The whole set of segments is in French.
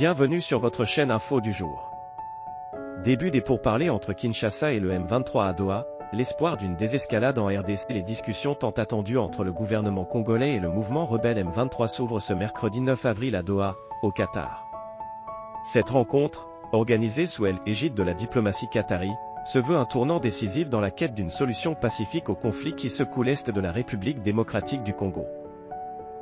Bienvenue sur votre chaîne Info du jour. Début des pourparlers entre Kinshasa et le M23 à Doha, l'espoir d'une désescalade en RDC. Les discussions tant attendues entre le gouvernement congolais et le mouvement rebelle M23 s'ouvrent ce mercredi 9 avril à Doha, au Qatar. Cette rencontre, organisée sous l'égide de la diplomatie qatari, se veut un tournant décisif dans la quête d'une solution pacifique au conflit qui secoue l'Est de la République démocratique du Congo.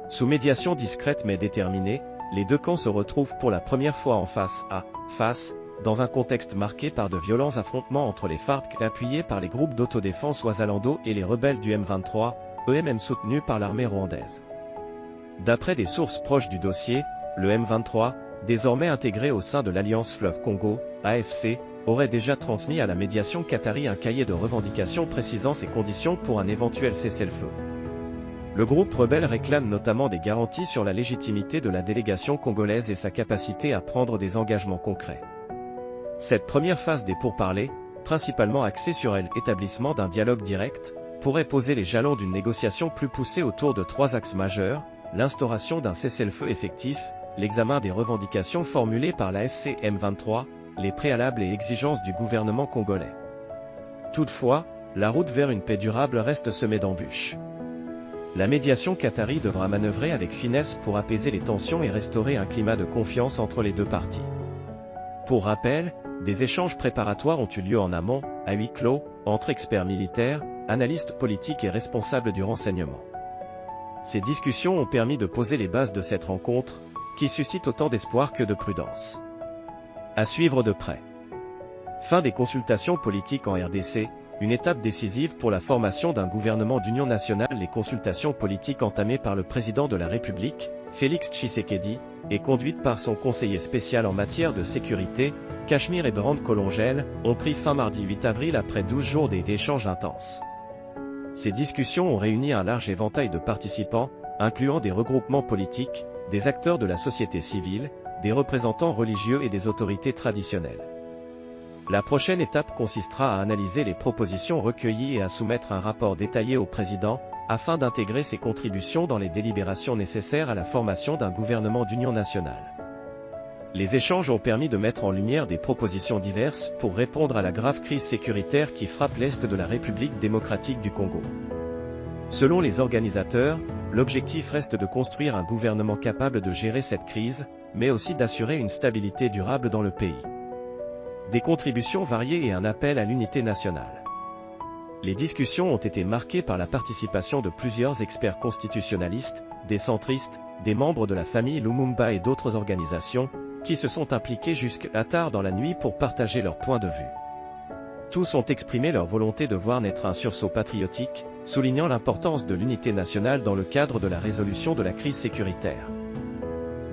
Sous médiation discrète mais déterminée, les deux camps se retrouvent pour la première fois en face à face, dans un contexte marqué par de violents affrontements entre les FARC appuyés par les groupes d'autodéfense Wazalando et les rebelles du M23, eux-mêmes soutenus par l'armée rwandaise. D'après des sources proches du dossier, le M23, désormais intégré au sein de l'Alliance Fleuve Congo, AFC, aurait déjà transmis à la médiation qatari un cahier de revendications précisant ses conditions pour un éventuel cessez-le-feu. Le groupe rebelle réclame notamment des garanties sur la légitimité de la délégation congolaise et sa capacité à prendre des engagements concrets. Cette première phase des pourparlers, principalement axée sur l'établissement d'un dialogue direct, pourrait poser les jalons d'une négociation plus poussée autour de trois axes majeurs: l'instauration d'un cessez-le-feu effectif, l'examen des revendications formulées par l'AFC M23, les préalables et exigences du gouvernement congolais. Toutefois, la route vers une paix durable reste semée d'embûches. La médiation qatari devra manœuvrer avec finesse pour apaiser les tensions et restaurer un climat de confiance entre les deux parties. Pour rappel, des échanges préparatoires ont eu lieu en amont, à huis clos, entre experts militaires, analystes politiques et responsables du renseignement. Ces discussions ont permis de poser les bases de cette rencontre, qui suscite autant d'espoir que de prudence. À suivre de près. Fin des consultations politiques en RDC, une étape décisive pour la formation d'un gouvernement d'union nationale. Les consultations politiques entamées par le président de la République, Félix Tshisekedi, et conduites par son conseiller spécial en matière de sécurité, Cachemire Ebrand Kolongel, ont pris fin mardi 8 avril après 12 jours d'échanges intenses. Ces discussions ont réuni un large éventail de participants, incluant des regroupements politiques, des acteurs de la société civile, des représentants religieux et des autorités traditionnelles. La prochaine étape consistera à analyser les propositions recueillies et à soumettre un rapport détaillé au président, afin d'intégrer ses contributions dans les délibérations nécessaires à la formation d'un gouvernement d'union nationale. Les échanges ont permis de mettre en lumière des propositions diverses pour répondre à la grave crise sécuritaire qui frappe l'Est de la République démocratique du Congo. Selon les organisateurs, l'objectif reste de construire un gouvernement capable de gérer cette crise, mais aussi d'assurer une stabilité durable dans le pays. Des contributions variées et un appel à l'unité nationale. Les discussions ont été marquées par la participation de plusieurs experts constitutionnalistes, des centristes, des membres de la famille Lumumba et d'autres organisations, qui se sont impliqués jusqu'à tard dans la nuit pour partager leur point de vue. Tous ont exprimé leur volonté de voir naître un sursaut patriotique, soulignant l'importance de l'unité nationale dans le cadre de la résolution de la crise sécuritaire.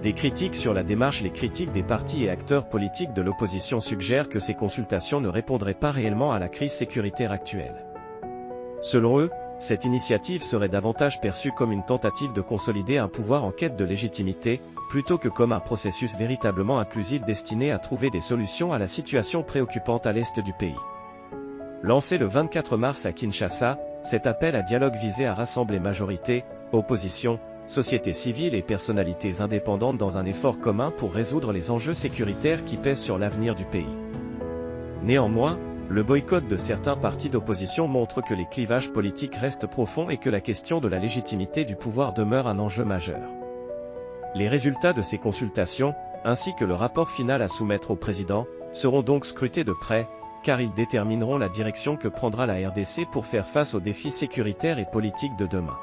Des critiques sur la démarche. Les critiques des partis et acteurs politiques de l'opposition suggèrent que ces consultations ne répondraient pas réellement à la crise sécuritaire actuelle. Selon eux, cette initiative serait davantage perçue comme une tentative de consolider un pouvoir en quête de légitimité, plutôt que comme un processus véritablement inclusif destiné à trouver des solutions à la situation préoccupante à l'est du pays. Lancé le 24 mars à Kinshasa, cet appel à dialogue visait à rassembler majorité, opposition, société civile et personnalités indépendantes dans un effort commun pour résoudre les enjeux sécuritaires qui pèsent sur l'avenir du pays. Néanmoins, le boycott de certains partis d'opposition montre que les clivages politiques restent profonds et que la question de la légitimité du pouvoir demeure un enjeu majeur. Les résultats de ces consultations, ainsi que le rapport final à soumettre au président, seront donc scrutés de près, car ils détermineront la direction que prendra la RDC pour faire face aux défis sécuritaires et politiques de demain.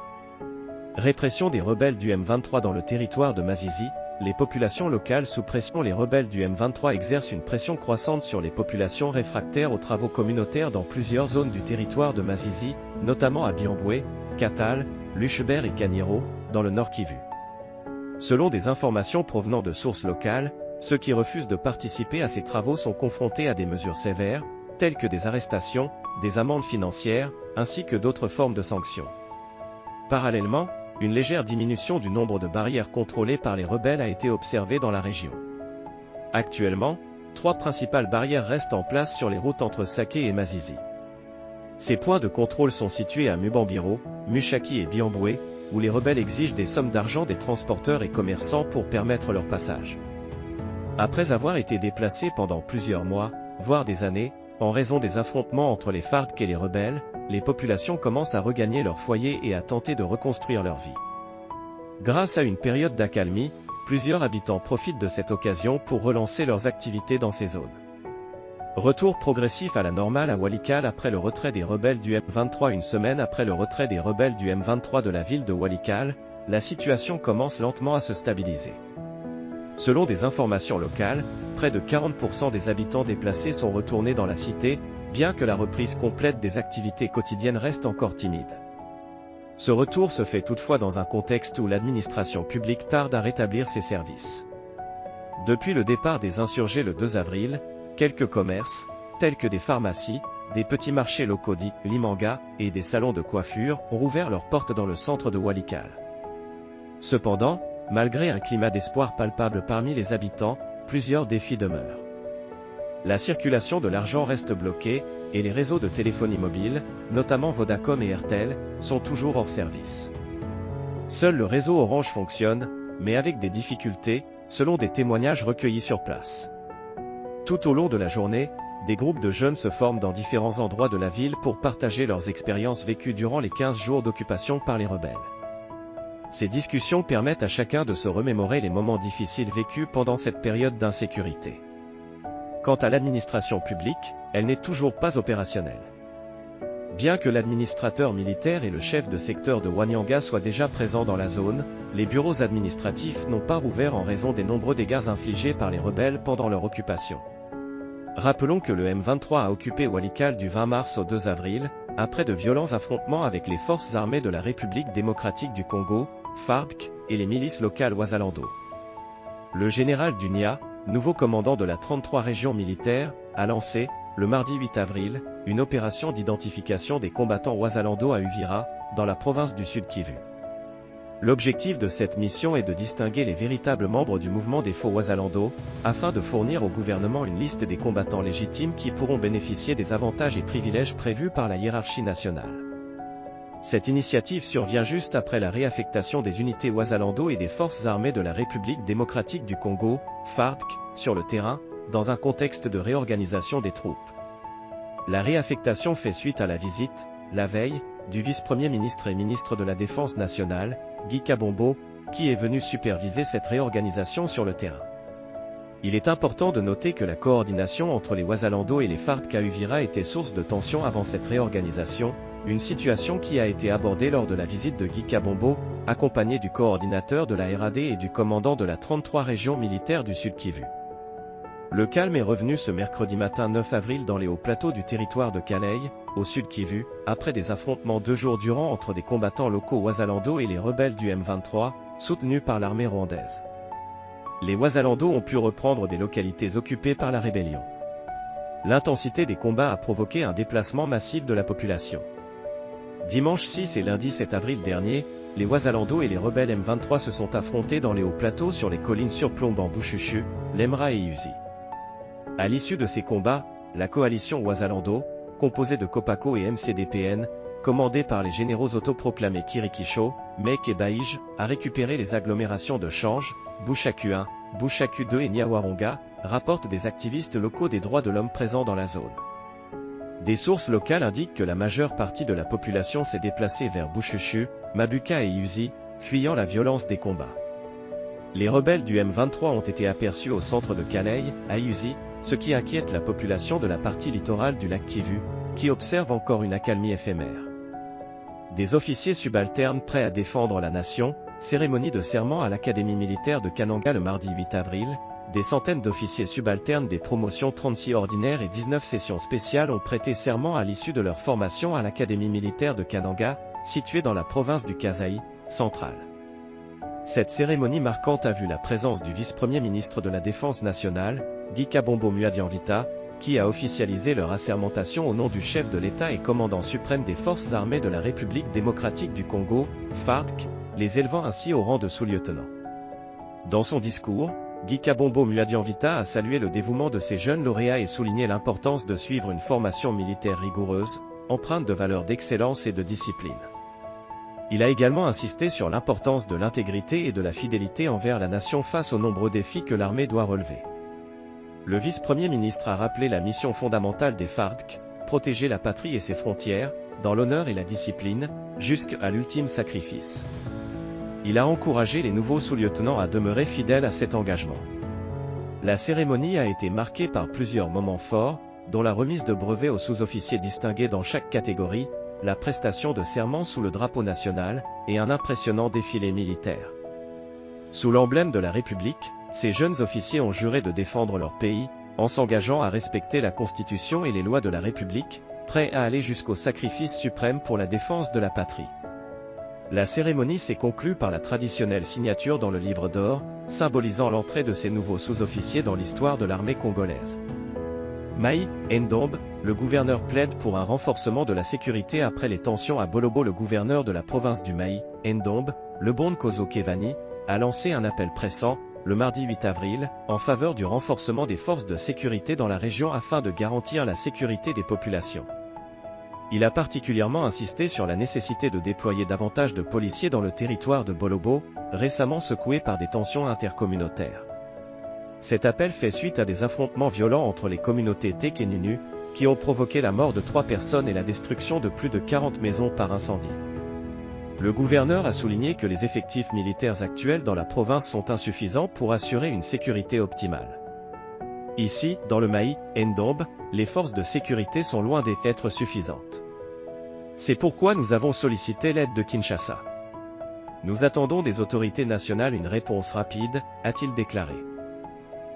Répression des rebelles du M23 dans le territoire de Masisi, les populations locales sous pression. Les rebelles du M23 exercent une pression croissante sur les populations réfractaires aux travaux communautaires dans plusieurs zones du territoire de Masisi, notamment à Biambwe, Katal, Luchebert et Kanyero, dans le Nord Kivu. Selon des informations provenant de sources locales, ceux qui refusent de participer à ces travaux sont confrontés à des mesures sévères, telles que des arrestations, des amendes financières, ainsi que d'autres formes de sanctions. Parallèlement, une légère diminution du nombre de barrières contrôlées par les rebelles a été observée dans la région. Actuellement, 3 principales barrières restent en place sur les routes entre Saké et Masisi. Ces points de contrôle sont situés à Mubambiro, Mushaki et Biambwe, où les rebelles exigent des sommes d'argent des transporteurs et commerçants pour permettre leur passage. Après avoir été déplacés pendant plusieurs mois, voire des années, en raison des affrontements entre les FARC et les rebelles, les populations commencent à regagner leur foyer et à tenter de reconstruire leur vie. Grâce à une période d'accalmie, plusieurs habitants profitent de cette occasion pour relancer leurs activités dans ces zones. Retour progressif à la normale à Walikale après le retrait des rebelles du M23. Une semaine après le retrait des rebelles du M23 de la ville de Walikale, la situation commence lentement à se stabiliser. Selon des informations locales, près de 40% des habitants déplacés sont retournés dans la cité, bien que la reprise complète des activités quotidiennes reste encore timide. Ce retour se fait toutefois dans un contexte où l'administration publique tarde à rétablir ses services. Depuis le départ des insurgés le 2 avril, quelques commerces, tels que des pharmacies, des petits marchés locaux dits Limanga et des salons de coiffure, ont rouvert leurs portes dans le centre de Walikale. Cependant, malgré un climat d'espoir palpable parmi les habitants, plusieurs défis demeurent. La circulation de l'argent reste bloquée, et les réseaux de téléphonie mobile, notamment Vodacom et Airtel, sont toujours hors service. Seul le réseau Orange fonctionne, mais avec des difficultés, selon des témoignages recueillis sur place. Tout au long de la journée, des groupes de jeunes se forment dans différents endroits de la ville pour partager leurs expériences vécues durant les 15 jours d'occupation par les rebelles. Ces discussions permettent à chacun de se remémorer les moments difficiles vécus pendant cette période d'insécurité. Quant à l'administration publique, elle n'est toujours pas opérationnelle. Bien que l'administrateur militaire et le chef de secteur de Wanyanga soient déjà présents dans la zone, les bureaux administratifs n'ont pas rouvert en raison des nombreux dégâts infligés par les rebelles pendant leur occupation. Rappelons que le M23 a occupé Walikale du 20 mars au 2 avril, après de violents affrontements avec les forces armées de la République démocratique du Congo, FARC, et les milices locales Wazalando. Le général Dunia, nouveau commandant de la 33 région militaire, a lancé, le mardi 8 avril, une opération d'identification des combattants Wazalando à Uvira, dans la province du Sud Kivu. L'objectif de cette mission est de distinguer les véritables membres du mouvement des faux Wazalando, afin de fournir au gouvernement une liste des combattants légitimes qui pourront bénéficier des avantages et privilèges prévus par la hiérarchie nationale. Cette initiative survient juste après la réaffectation des unités Wazalando et des forces armées de la République démocratique du Congo, FARC, sur le terrain, dans un contexte de réorganisation des troupes. La réaffectation fait suite à la visite, la veille, du vice-premier ministre et ministre de la Défense nationale, Guy Kabombo, qui est venu superviser cette réorganisation sur le terrain. Il est important de noter que la coordination entre les Wazalando et les FARC à Uvira était source de tensions avant cette réorganisation, une situation qui a été abordée lors de la visite de Guy Kabombo, accompagné du coordinateur de la RAD et du commandant de la 33 région militaire du Sud Kivu. Le calme est revenu ce mercredi matin 9 avril dans les hauts plateaux du territoire de Kaleï, au Sud Kivu, après des affrontements 2 jours durant entre des combattants locaux Wazalando et les rebelles du M23, soutenus par l'armée rwandaise. Les Wazalando ont pu reprendre des localités occupées par la rébellion. L'intensité des combats a provoqué un déplacement massif de la population. Dimanche 6 et lundi 7 avril dernier, les Wazalando et les rebelles M23 se sont affrontés dans les hauts plateaux sur les collines surplombant Bushushu, Lemra et Yuzi. À l'issue de ces combats, la coalition Wazalando, composée de Kopako et MCDPN, commandée par les généraux autoproclamés Kirikisho, Mek et Baïj, a récupéré les agglomérations de Change, Bushaku 1, Bushaku 2 et Nyawaronga, rapportent des activistes locaux des droits de l'homme présents dans la zone. Des sources locales indiquent que la majeure partie de la population s'est déplacée vers Bushushu, Mabuka et Yuzi, fuyant la violence des combats. Les rebelles du M23 ont été aperçus au centre de Kaleï, à Yuzi, ce qui inquiète la population de la partie littorale du lac Kivu, qui observe encore une accalmie éphémère. Des officiers subalternes prêts à défendre la nation, cérémonie de serment à l'Académie militaire de Kananga le mardi 8 avril, des centaines d'officiers subalternes des promotions 36 ordinaires et 19 sessions spéciales ont prêté serment à l'issue de leur formation à l'Académie militaire de Kananga, située dans la province du Kasaï, centrale. Cette cérémonie marquante a vu la présence du vice-premier ministre de la Défense nationale, Guy Kabombo Muadianvita, qui a officialisé leur assermentation au nom du chef de l'État et commandant suprême des forces armées de la République démocratique du Congo, FARC, les élevant ainsi au rang de sous-lieutenant. Dans son discours, Guy Kabombo Muadianvita a salué le dévouement de ces jeunes lauréats et souligné l'importance de suivre une formation militaire rigoureuse, empreinte de valeurs d'excellence et de discipline. Il a également insisté sur l'importance de l'intégrité et de la fidélité envers la nation face aux nombreux défis que l'armée doit relever. Le vice-premier ministre a rappelé la mission fondamentale des FARC, protéger la patrie et ses frontières, dans l'honneur et la discipline, jusqu'à l'ultime sacrifice. Il a encouragé les nouveaux sous-lieutenants à demeurer fidèles à cet engagement. La cérémonie a été marquée par plusieurs moments forts, dont la remise de brevets aux sous-officiers distingués dans chaque catégorie, la prestation de serment sous le drapeau national, et un impressionnant défilé militaire. Sous l'emblème de la République, ces jeunes officiers ont juré de défendre leur pays, en s'engageant à respecter la Constitution et les lois de la République, prêts à aller jusqu'au sacrifice suprême pour la défense de la patrie. La cérémonie s'est conclue par la traditionnelle signature dans le livre d'or, symbolisant l'entrée de ces nouveaux sous-officiers dans l'histoire de l'armée congolaise. Mai Ndombe, le gouverneur plaide pour un renforcement de la sécurité après les tensions à Bolobo. Le gouverneur de la province du Mai, Ndombe, Lebon Kozo Kevani, a lancé un appel pressant, le mardi 8 avril, en faveur du renforcement des forces de sécurité dans la région afin de garantir la sécurité des populations. Il a particulièrement insisté sur la nécessité de déployer davantage de policiers dans le territoire de Bolobo, récemment secoué par des tensions intercommunautaires. Cet appel fait suite à des affrontements violents entre les communautés Tekenunu, qui ont provoqué la mort de 3 personnes et la destruction de plus de 40 maisons par incendie. Le gouverneur a souligné que les effectifs militaires actuels dans la province sont insuffisants pour assurer une sécurité optimale. Ici, dans le Mai Ndombe, les forces de sécurité sont loin d'être suffisantes. C'est pourquoi nous avons sollicité l'aide de Kinshasa. Nous attendons des autorités nationales une réponse rapide, a-t-il déclaré.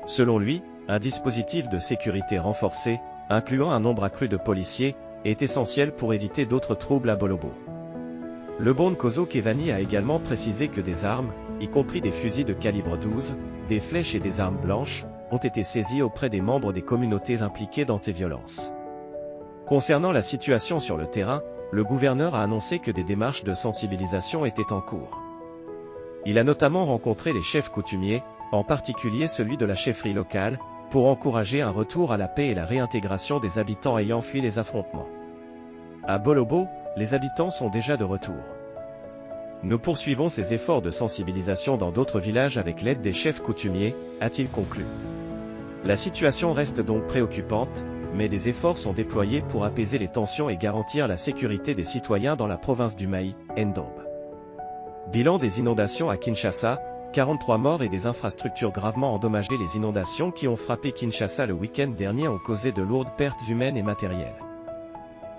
Selon lui, un dispositif de sécurité renforcé, incluant un nombre accru de policiers, est essentiel pour éviter d'autres troubles à Bolobo. Lebon Kozo Kevani a également précisé que des armes, y compris des fusils de calibre 12, des flèches et des armes blanches, ont été saisies auprès des membres des communautés impliquées dans ces violences. Concernant la situation sur le terrain, le gouverneur a annoncé que des démarches de sensibilisation étaient en cours. Il a notamment rencontré les chefs coutumiers, en particulier celui de la chefferie locale, pour encourager un retour à la paix et la réintégration des habitants ayant fui les affrontements. À Bolobo, les habitants sont déjà de retour. Nous poursuivons ces efforts de sensibilisation dans d'autres villages avec l'aide des chefs coutumiers, a-t-il conclu. La situation reste donc préoccupante, mais des efforts sont déployés pour apaiser les tensions et garantir la sécurité des citoyens dans la province du Mai Ndombe. Bilan des inondations à Kinshasa, 43 morts et des infrastructures gravement endommagées. Les inondations qui ont frappé Kinshasa le week-end dernier ont causé de lourdes pertes humaines et matérielles.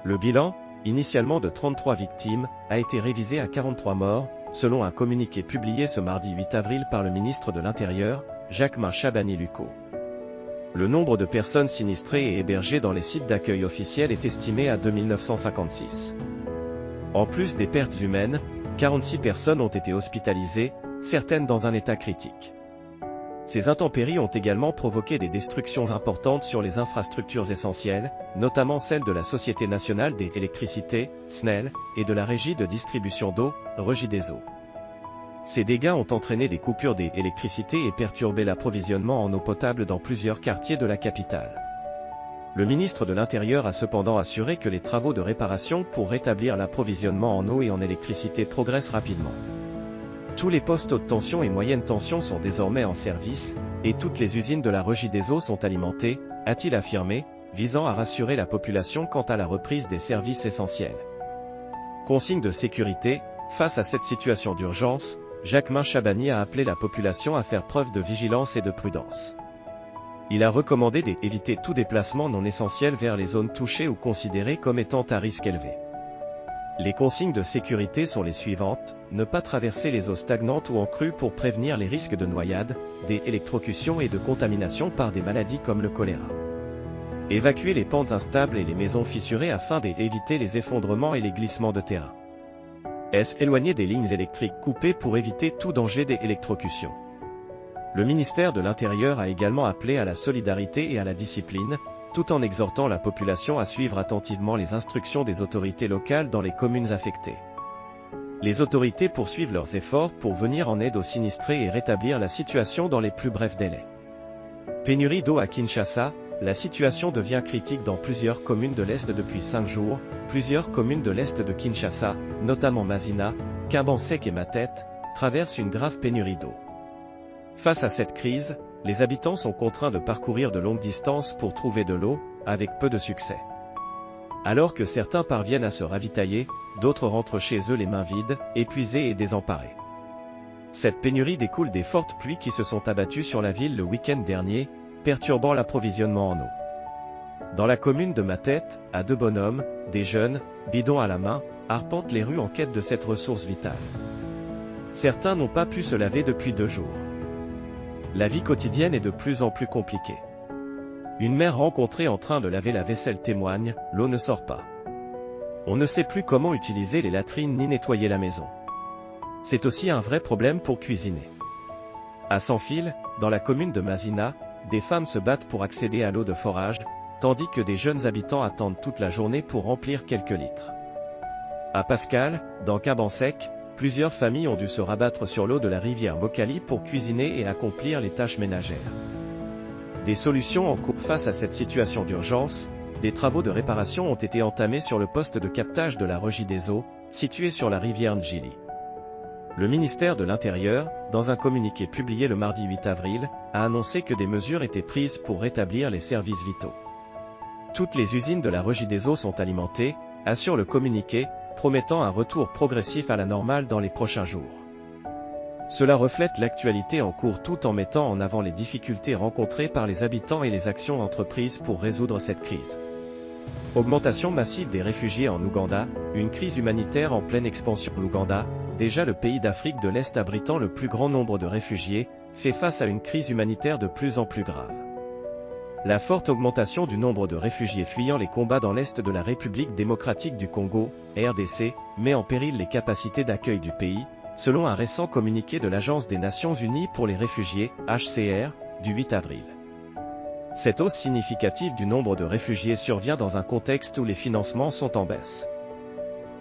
Le bilan, initialement de 33 victimes, a été révisé à 43 morts, selon un communiqué publié ce mardi 8 avril par le ministre de l'Intérieur, Jacquemain Chabani-Lucco. Le nombre de personnes sinistrées et hébergées dans les sites d'accueil officiels est estimé à 2956. En plus des pertes humaines, 46 personnes ont été hospitalisées, certaines dans un état critique. Ces intempéries ont également provoqué des destructions importantes sur les infrastructures essentielles, notamment celles de la Société nationale des électricités, SNEL, et de la Régie de distribution d'eau, Regideso. Ces dégâts ont entraîné des coupures d'électricité et perturbé l'approvisionnement en eau potable dans plusieurs quartiers de la capitale. Le ministre de l'Intérieur a cependant assuré que les travaux de réparation pour rétablir l'approvisionnement en eau et en électricité progressent rapidement. Tous les postes haute tension et moyenne tension sont désormais en service, et toutes les usines de la Regideso sont alimentées, a-t-il affirmé, visant à rassurer la population quant à la reprise des services essentiels. Consigne de sécurité, face à cette situation d'urgence, Jacquemain Chabani a appelé la population à faire preuve de vigilance et de prudence. Il a recommandé d'éviter tout déplacement non essentiel vers les zones touchées ou considérées comme étant à risque élevé. Les consignes de sécurité sont les suivantes: ne pas traverser les eaux stagnantes ou en crue pour prévenir les risques de noyade, d'électrocution et de contamination par des maladies comme le choléra. Évacuer les pentes instables et les maisons fissurées afin d'éviter les effondrements et les glissements de terrain. Éloigner des lignes électriques coupées pour éviter tout danger d'électrocution. Le ministère de l'Intérieur a également appelé à la solidarité et à la discipline, tout en exhortant la population à suivre attentivement les instructions des autorités locales dans les communes affectées. Les autorités poursuivent leurs efforts pour venir en aide aux sinistrés et rétablir la situation dans les plus brefs délais. Pénurie d'eau à Kinshasa, la situation devient critique dans plusieurs communes de l'Est depuis 5 jours. Plusieurs communes de l'Est de Kinshasa, notamment Mazina, Kimbansek et Matete, traversent une grave pénurie d'eau. Face à cette crise, les habitants sont contraints de parcourir de longues distances pour trouver de l'eau, avec peu de succès. Alors que certains parviennent à se ravitailler, d'autres rentrent chez eux les mains vides, épuisés et désemparés. Cette pénurie découle des fortes pluies qui se sont abattues sur la ville le week-end dernier, perturbant l'approvisionnement en eau. Dans la commune de Matete, à deux bonhommes, des jeunes, bidons à la main, arpentent les rues en quête de cette ressource vitale. Certains n'ont pas pu se laver depuis 2 jours. La vie quotidienne est de plus en plus compliquée. Une mère rencontrée en train de laver la vaisselle témoigne, l'eau ne sort pas. On ne sait plus comment utiliser les latrines ni nettoyer la maison. C'est aussi un vrai problème pour cuisiner. À Sans-Fil, dans la commune de Mazina, des femmes se battent pour accéder à l'eau de forage, tandis que des jeunes habitants attendent toute la journée pour remplir quelques litres. À Pascal, dans Cabansec, plusieurs familles ont dû se rabattre sur l'eau de la rivière Mokali pour cuisiner et accomplir les tâches ménagères. Des solutions en cours face à cette situation d'urgence, des travaux de réparation ont été entamés sur le poste de captage de la Regie des eaux, situé sur la rivière Ndjili. Le ministère de l'Intérieur, dans un communiqué publié le mardi 8 avril, a annoncé que des mesures étaient prises pour rétablir les services vitaux. Toutes les usines de la Regie des eaux sont alimentées, assure le communiqué, promettant un retour progressif à la normale dans les prochains jours. Cela reflète l'actualité en cours tout en mettant en avant les difficultés rencontrées par les habitants et les actions entreprises pour résoudre cette crise. Augmentation massive des réfugiés en Ouganda, une crise humanitaire en pleine expansion. L'Ouganda, déjà le pays d'Afrique de l'Est abritant le plus grand nombre de réfugiés, fait face à une crise humanitaire de plus en plus grave. La forte augmentation du nombre de réfugiés fuyant les combats dans l'Est de la République démocratique du Congo, RDC, met en péril les capacités d'accueil du pays, selon un récent communiqué de l'Agence des Nations Unies pour les réfugiés, HCR, du 8 avril. Cette hausse significative du nombre de réfugiés survient dans un contexte où les financements sont en baisse.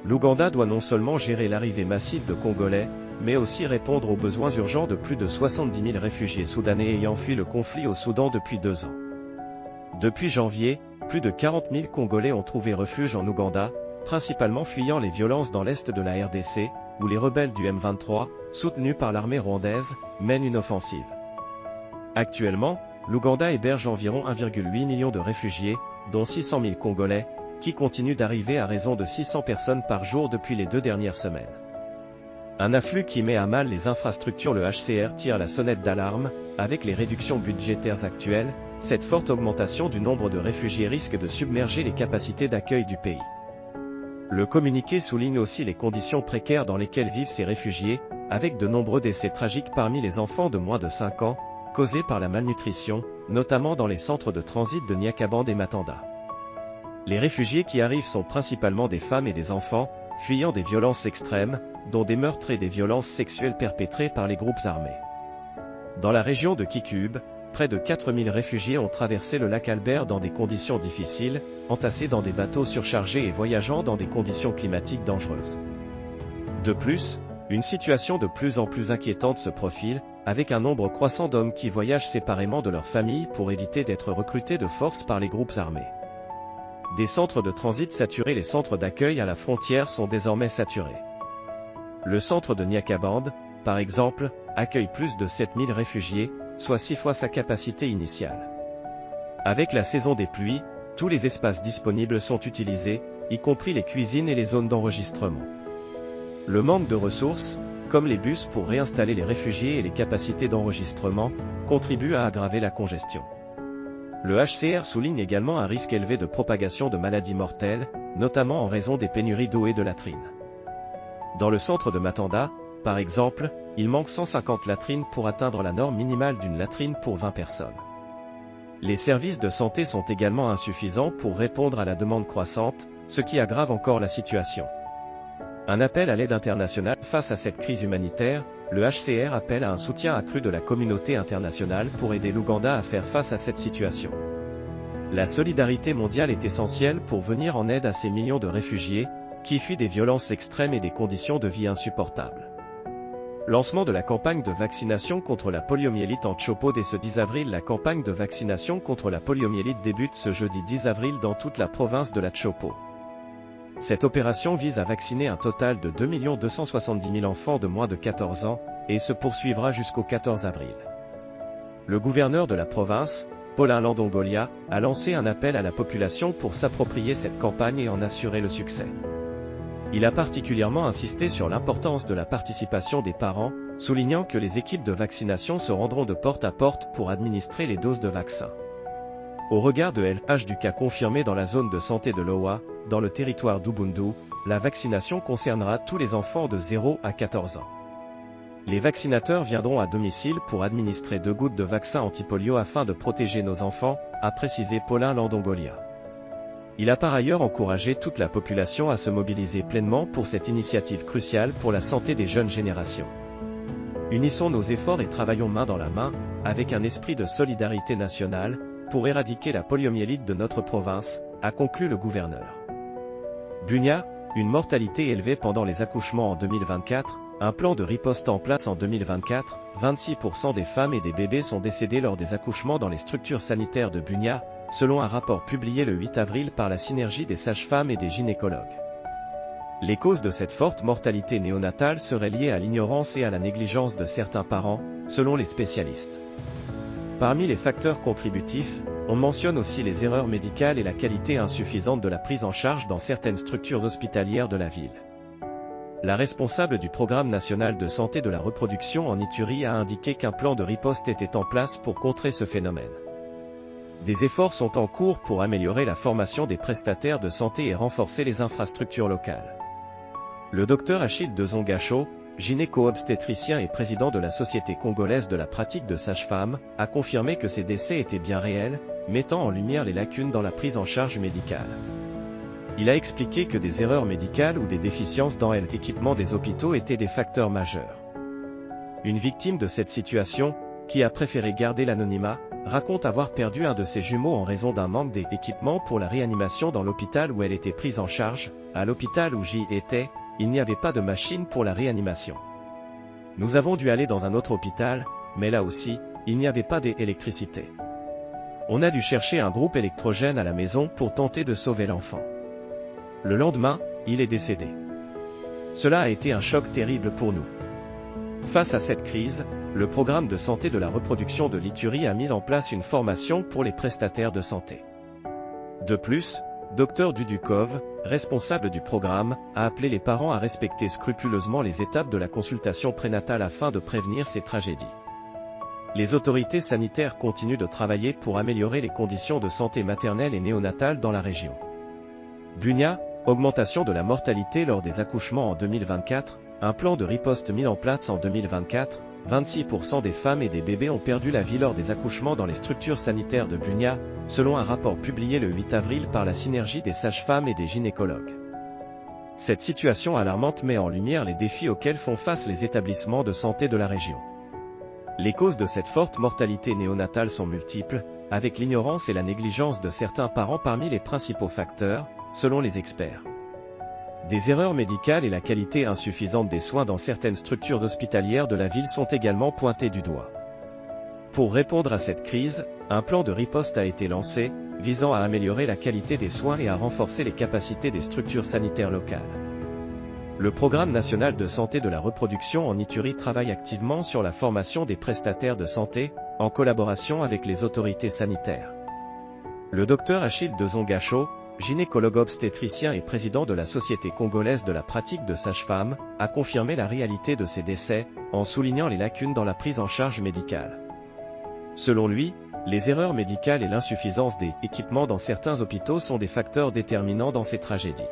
L'Ouganda doit non seulement gérer l'arrivée massive de Congolais, mais aussi répondre aux besoins urgents de plus de 70 000 réfugiés soudanais ayant fui le conflit au Soudan depuis 2 ans. Depuis janvier, plus de 40 000 Congolais ont trouvé refuge en Ouganda, principalement fuyant les violences dans l'est de la RDC, où les rebelles du M23, soutenus par l'armée rwandaise, mènent une offensive. Actuellement, l'Ouganda héberge environ 1,8 million de réfugiés, dont 600 000 Congolais, qui continuent d'arriver à raison de 600 personnes par jour depuis les 2 dernières semaines. Un afflux qui met à mal les infrastructures. Le HCR tire la sonnette d'alarme, avec les réductions budgétaires actuelles, cette forte augmentation du nombre de réfugiés risque de submerger les capacités d'accueil du pays. Le communiqué souligne aussi les conditions précaires dans lesquelles vivent ces réfugiés, avec de nombreux décès tragiques parmi les enfants de moins de 5 ans, causés par la malnutrition, notamment dans les centres de transit de Nyakabande et Matanda. Les réfugiés qui arrivent sont principalement des femmes et des enfants, fuyant des violences extrêmes, dont des meurtres et des violences sexuelles perpétrées par les groupes armés. Dans la région de Kikube, près de 4000 réfugiés ont traversé le lac Albert dans des conditions difficiles, entassés dans des bateaux surchargés et voyageant dans des conditions climatiques dangereuses. De plus, une situation de plus en plus inquiétante se profile, avec un nombre croissant d'hommes qui voyagent séparément de leur famille pour éviter d'être recrutés de force par les groupes armés. Des centres de transit saturés. Les centres d'accueil à la frontière sont désormais saturés. Le centre de Nyakabande, par exemple, accueille plus de 7000 réfugiés, soit 6 fois sa capacité initiale. Avec la saison des pluies, tous les espaces disponibles sont utilisés, y compris les cuisines et les zones d'enregistrement. Le manque de ressources, comme les bus pour réinstaller les réfugiés et les capacités d'enregistrement, contribue à aggraver la congestion. Le HCR souligne également un risque élevé de propagation de maladies mortelles, notamment en raison des pénuries d'eau et de latrines. Dans le centre de Matanda, par exemple, il manque 150 latrines pour atteindre la norme minimale d'une latrine pour 20 personnes. Les services de santé sont également insuffisants pour répondre à la demande croissante, ce qui aggrave encore la situation. Un appel à l'aide internationale. Face à cette crise humanitaire, le HCR appelle à un soutien accru de la communauté internationale pour aider l'Ouganda à faire face à cette situation. La solidarité mondiale est essentielle pour venir en aide à ces millions de réfugiés, qui fuient des violences extrêmes et des conditions de vie insupportables. Lancement de la campagne de vaccination contre la poliomyélite en Tshopo. Dès ce 10 avril, la campagne de vaccination contre la poliomyélite débute ce jeudi 10 avril dans toute la province de la Tshopo. Cette opération vise à vacciner un total de 2 270 000 enfants de moins de 14 ans, et se poursuivra jusqu'au 14 avril. Le gouverneur de la province, Paulin Landongolia, a lancé un appel à la population pour s'approprier cette campagne et en assurer le succès. Il a particulièrement insisté sur l'importance de la participation des parents, soulignant que les équipes de vaccination se rendront de porte à porte pour administrer les doses de vaccin. Au regard de l'âge du cas confirmé dans la zone de santé de Loa, dans le territoire d'Ubundu, la vaccination concernera tous les enfants de 0 à 14 ans. Les vaccinateurs viendront à domicile pour administrer 2 gouttes de vaccin anti-polio afin de protéger nos enfants, a précisé Paulin Landongolia. Il a par ailleurs encouragé toute la population à se mobiliser pleinement pour cette initiative cruciale pour la santé des jeunes générations. Unissons nos efforts et travaillons main dans la main, avec un esprit de solidarité nationale, pour éradiquer la poliomyélite de notre province, a conclu le gouverneur. Bunia, une mortalité élevée pendant les accouchements en 2024, un plan de riposte en place en 2024, 26% des femmes et des bébés sont décédés lors des accouchements dans les structures sanitaires de Bunia, selon un rapport publié le 8 avril par la synergie des sages-femmes et des gynécologues. Les causes de cette forte mortalité néonatale seraient liées à l'ignorance et à la négligence de certains parents, selon les spécialistes. Parmi les facteurs contributifs, on mentionne aussi les erreurs médicales et la qualité insuffisante de la prise en charge dans certaines structures hospitalières de la ville. La responsable du Programme national de santé de la reproduction en Ituri a indiqué qu'un plan de riposte était en place pour contrer ce phénomène. Des efforts sont en cours pour améliorer la formation des prestataires de santé et renforcer les infrastructures locales. Le docteur Achille Dezongacho, gynéco-obstétricien et président de la Société congolaise de la pratique de sage-femme, a confirmé que ces décès étaient bien réels, mettant en lumière les lacunes dans la prise en charge médicale. Il a expliqué que des erreurs médicales ou des déficiences dans l'équipement des hôpitaux étaient des facteurs majeurs. Une victime de cette situation, qui a préféré garder l'anonymat, raconte avoir perdu un de ses jumeaux en raison d'un manque d'équipement pour la réanimation dans l'hôpital où elle était prise en charge. À l'hôpital où j'y étais, il n'y avait pas de machine pour la réanimation. Nous avons dû aller dans un autre hôpital, mais là aussi, il n'y avait pas d'électricité. On a dû chercher un groupe électrogène à la maison pour tenter de sauver l'enfant. Le lendemain, il est décédé. Cela a été un choc terrible pour nous. Face à cette crise, le programme de santé de la reproduction de l'Ituri a mis en place une formation pour les prestataires de santé. De plus, Dr Dudukov, responsable du programme, a appelé les parents à respecter scrupuleusement les étapes de la consultation prénatale afin de prévenir ces tragédies. Les autorités sanitaires continuent de travailler pour améliorer les conditions de santé maternelle et néonatale dans la région. Bunia, augmentation de la mortalité lors des accouchements en 2024, un plan de riposte mis en place en 2024, 26% des femmes et des bébés ont perdu la vie lors des accouchements dans les structures sanitaires de Bunia, selon un rapport publié le 8 avril par la synergie des sages-femmes et des gynécologues. Cette situation alarmante met en lumière les défis auxquels font face les établissements de santé de la région. Les causes de cette forte mortalité néonatale sont multiples, avec l'ignorance et la négligence de certains parents parmi les principaux facteurs, selon les experts. Des erreurs médicales et la qualité insuffisante des soins dans certaines structures hospitalières de la ville sont également pointées du doigt. Pour répondre à cette crise, un plan de riposte a été lancé, visant à améliorer la qualité des soins et à renforcer les capacités des structures sanitaires locales. Le Programme national de santé de la reproduction en Ituri travaille activement sur la formation des prestataires de santé, en collaboration avec les autorités sanitaires. Le docteur Achille Dezongacho, gynécologue obstétricien et président de la Société congolaise de la pratique de sage-femme, a confirmé la réalité de ces décès, en soulignant les lacunes dans la prise en charge médicale. Selon lui, les erreurs médicales et l'insuffisance des équipements dans certains hôpitaux sont des facteurs déterminants dans ces tragédies.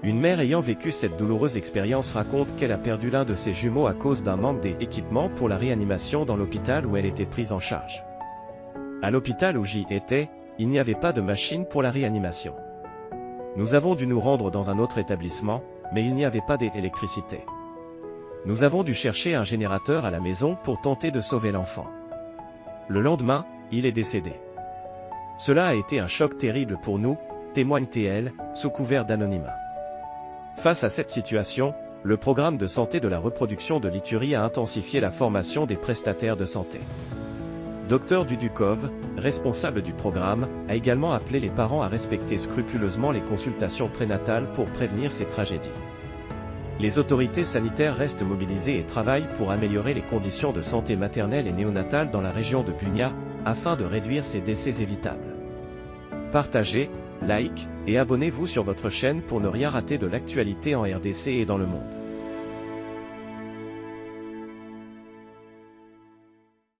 Une mère ayant vécu cette douloureuse expérience raconte qu'elle a perdu l'un de ses jumeaux à cause d'un manque d'équipements pour la réanimation dans l'hôpital où elle était prise en charge. À l'hôpital où j'y étais, il n'y avait pas de machine pour la réanimation. Nous avons dû nous rendre dans un autre établissement, mais il n'y avait pas d'électricité. Nous avons dû chercher un générateur à la maison pour tenter de sauver l'enfant. Le lendemain, il est décédé. Cela a été un choc terrible pour nous, témoigne-t-elle, sous couvert d'anonymat. Face à cette situation, le programme de santé de la reproduction de l'Ituri a intensifié la formation des prestataires de santé. Dr Dudukov, responsable du programme, a également appelé les parents à respecter scrupuleusement les consultations prénatales pour prévenir ces tragédies. Les autorités sanitaires restent mobilisées et travaillent pour améliorer les conditions de santé maternelle et néonatale dans la région de Bunia, afin de réduire ces décès évitables. Partagez, like, et abonnez-vous sur votre chaîne pour ne rien rater de l'actualité en RDC et dans le monde.